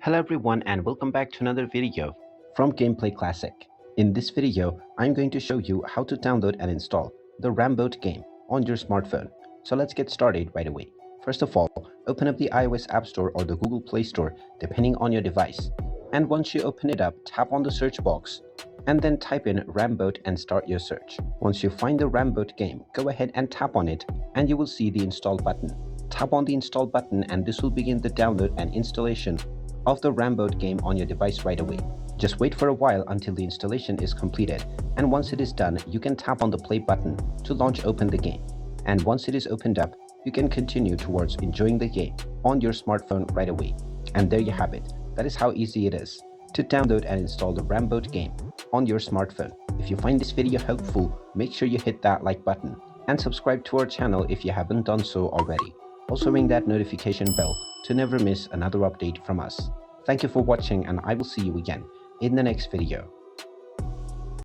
Hello everyone and welcome back to another video from Gameplay Classic. In this video, I'm going to show you how to download and install the Ramboat game on your smartphone. So let's get started right away. First of all, open up the iOS App Store or the Google Play Store depending on your device. And once you open it up, tap on the search box and then type in Ramboat and start your search. Once you find the Ramboat game, go ahead and tap on it and you will see the install button. Tap on the install button and this will begin the download and installation of the Ramboat game on your device right away. Just wait for a while until the installation is completed, and once it is done, you can tap on the play button to launch open the game. And once it is opened up, you can continue towards enjoying the game on your smartphone right away. And there you have it. That is how easy it is to download and install the Ramboat game on your smartphone. If you find this video helpful, make sure you hit that like button and subscribe to our channel if you haven't done so already. Also ring that notification bell to never miss another update from us. Thank you for watching and I will see you again in the next video.